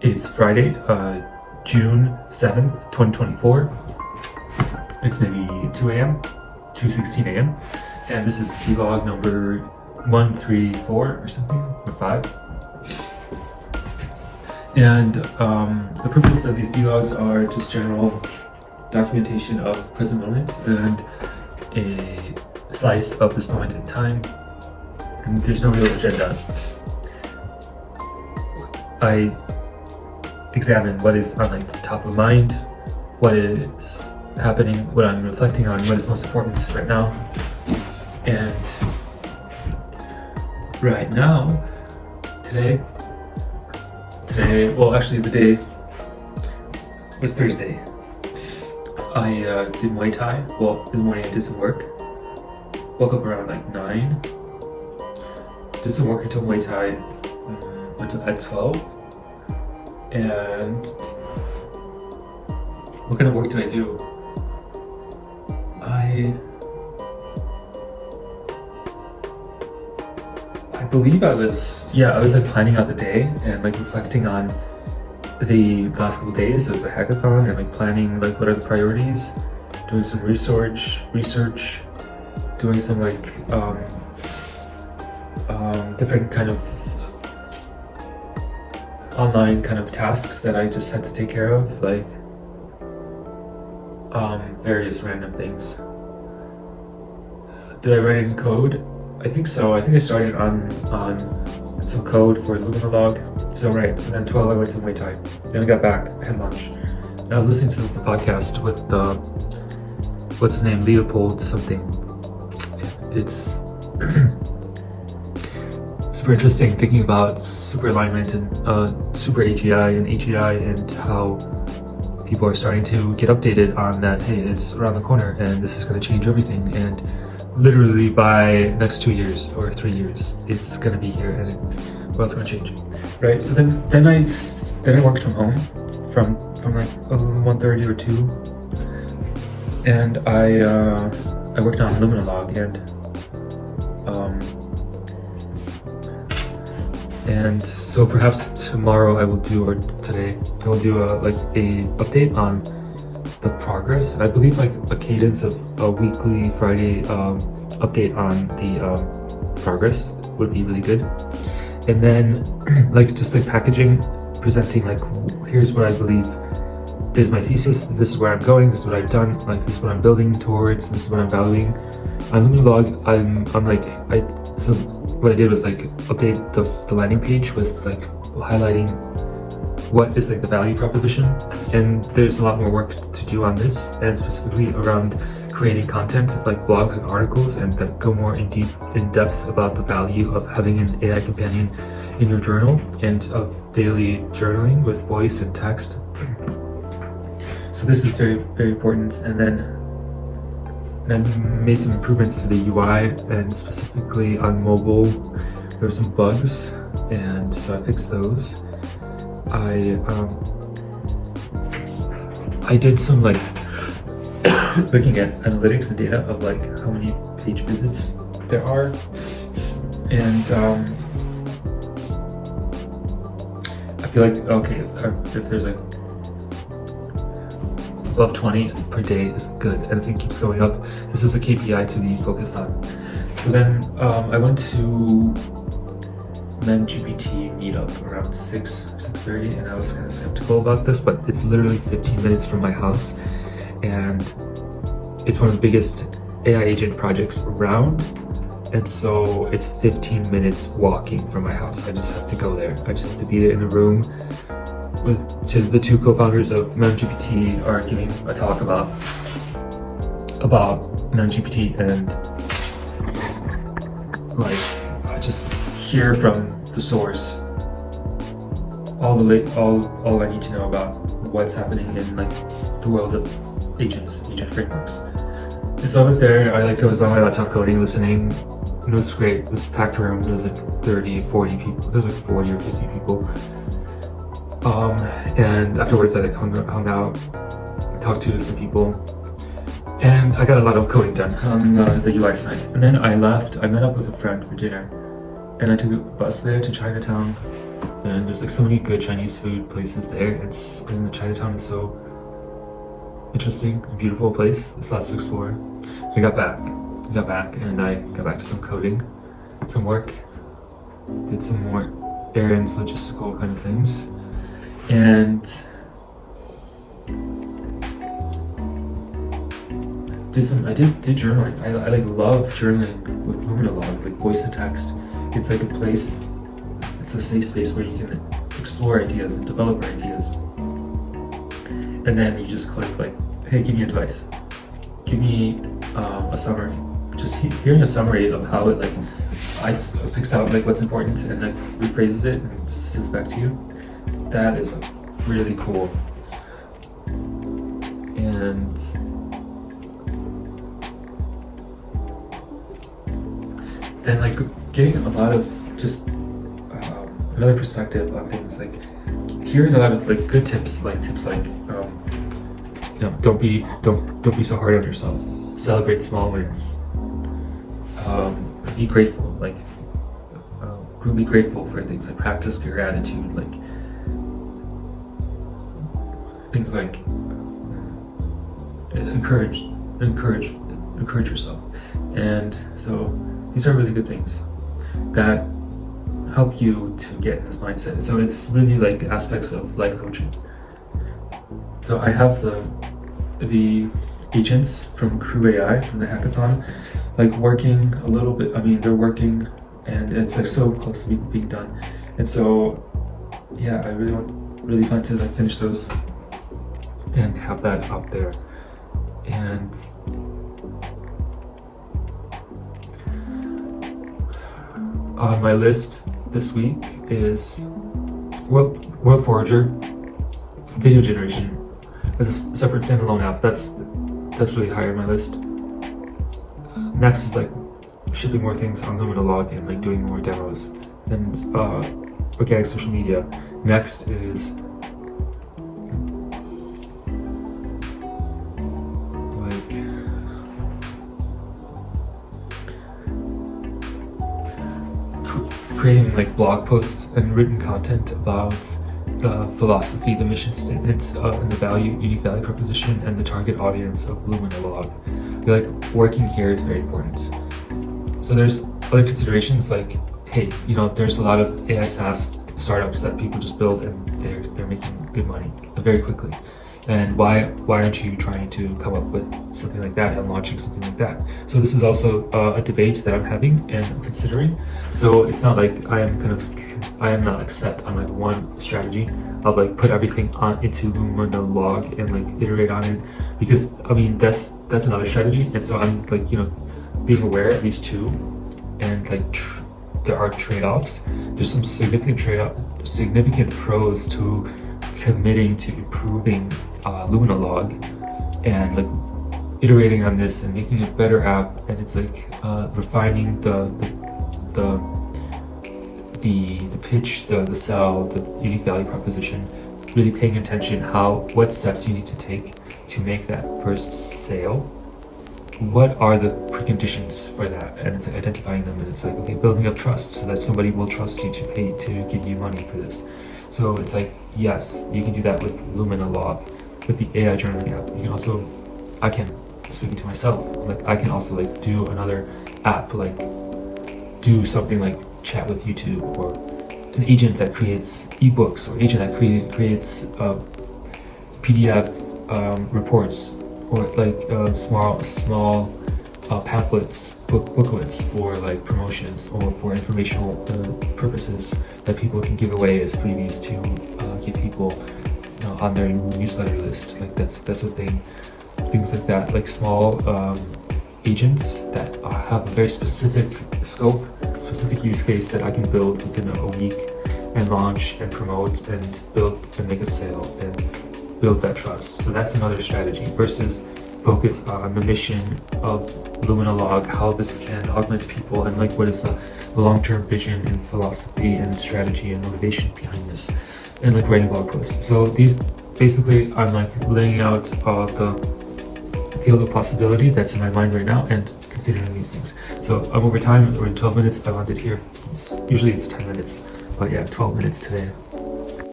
It's Friday, June 7th, 2024. It's maybe 2 a.m., 2:16 a.m. And this is vlog number 134 or something, or 5. And the purpose of these vlogs are just general documentation of present moment and a slice of this moment in time. And there's no real agenda. I examine what is on like the top of mind, what is happening, what I'm reflecting on, what is most important right now. And right now, today, well actually the day was Thursday. I did Muay Thai. Well, in the morning I did some work. Woke up around like 9. Did some work until Muay Thai at 12. And what kind of work did I do? I believe I was like planning out the day and like reflecting on the last couple days. It was a hackathon and like planning like what are the priorities, doing some research, doing some like different kind of online kind of tasks that I just had to take care of, like various random things. Did I write any code? I think so. I think I started on some code for lumina log. So then 12 I went to Muay Thai. Then I got back, I had lunch. And I was listening to the podcast with what's his name? Leopold something. It's super interesting thinking about super alignment and super AGI and AGI and how people are starting to get updated on that. Hey, it's around the corner and this is going to change everything, and literally by next 2 years or 3 years it's going to be here and it's going to change, right? So then I worked from home from like 1:30 or 2, and I worked on lumina log and so perhaps tomorrow or today I will do a update on the progress. I believe like a cadence of a weekly Friday update on the progress would be really good. And then just packaging, presenting like here's what I believe is my thesis, this is where I'm going, this is what I've done, like this is what I'm building towards, this is what I'm valuing. On lumina log, so what I did was like update the landing page with like highlighting what is like the value proposition, and there's a lot more work to do on this, and specifically around creating content like blogs and articles and that go more in depth about the value of having an AI companion in your journal and of daily journaling with voice and text. So this is very, very important. And I made some improvements to the UI, and specifically on mobile there were some bugs, and so I fixed those. I did some like looking at analytics and data of like how many page visits there are, and I feel like okay, if there's like above 20 per day is good, and if it keeps going up, this is a KPI to be focused on. So then I went to memgpt meetup around 6:30, and I was kind of skeptical about this, but it's literally 15 minutes from my house, and it's one of the biggest AI agent projects around, and so it's 15 minutes walking from my house. I just have to go there. I just have to be there in the room with the two co-founders of memgpt are giving a talk about memgpt, and like I just hear from the source all I need to know about what's happening in like the world of agent frameworks. And so I went there, I was on my laptop coding, listening. It was great. It was a packed room. There was like 30, 40 people. There was like 40 or 50 people. And afterwards I like hung out, talked to some people, and I got a lot of coding done on the UI side. And then I left. I met up with a friend for dinner, and I took a bus there to Chinatown, and there's like so many good Chinese food places there. It's in Chinatown is so interesting and beautiful place. There's lots to explore. We got back and I got back to some coding, some work, did some more errands, logistical kind of things, and I did journaling. I like love journaling with Lumina Log, like voice and text. It's like a place, it's a safe space where you can explore ideas and develop ideas. And then you just click like, hey, give me advice. Give me a summary. Just hearing a summary of how it picks out like what's important and like rephrases it and sends it back to you. That is like really cool. And then like getting a lot of just another perspective on things, like hearing a lot of like good tips like don't be so hard on yourself, celebrate small wins, be grateful, like be grateful for things, like practice your gratitude, like things like encourage yourself. And so these are really good things that help you to get in this mindset. So it's really like aspects of life coaching. So I have the agents from Crew AI from the hackathon, like working a little bit. I mean, they're working, and it's like so close to being done. And so, yeah, I really want to like finish those and have that out there. And on my list this week is World Forager video generation as a separate standalone app. That's really high on my list. Next is like shipping more things on Lumina Log and like doing more demos and organic social media. Next is creating like blog posts and written content about the philosophy, the mission statement, and the unique value proposition, and the target audience of Lumina Log. Like working here is very important. So there's other considerations like, hey, there's a lot of AI SaaS startups that people just build and they're making good money very quickly. And why aren't you trying to come up with something like that and launching something like that? So this is also a debate that I'm having and considering. So it's not like I am not like set on like one strategy. I'll like put everything into Lumina Log and like iterate on it, because I mean that's another strategy. And so I'm like being aware of these two, and like there are trade-offs. There's some significant pros to committing to improving Lumina Log and like iterating on this and making a better app, and it's like refining the pitch, the sell, the unique value proposition, really paying attention what steps you need to take to make that first sale. What are the preconditions for that? And it's like identifying them, and it's like, okay, building up trust so that somebody will trust you to pay to give you money for this. So it's like, yes, you can do that with Lumina Log, with the AI journaling app. You can also, speaking to myself, like I can also like do another app, like do something like chat with YouTube, or an agent that creates ebooks, or agent that creates PDF reports, or like small pamphlets, booklets for like promotions or for informational purposes that people can give away as freebies to give people on their newsletter list. Like that's a thing. Things like that, like small agents that have a very specific scope, specific use case that I can build within a week and launch and promote and build and make a sale and build that trust. So that's another strategy versus focus on the mission of Lumina Log, how this can augment people, and like what is the long-term vision and philosophy and strategy and motivation behind this, and like writing blog posts. So these basically, I'm like laying out the field of possibility that's in my mind right now and considering these things. So over time, or in 12 minutes, I landed here. Usually it's 10 minutes, But yeah, 12 minutes today.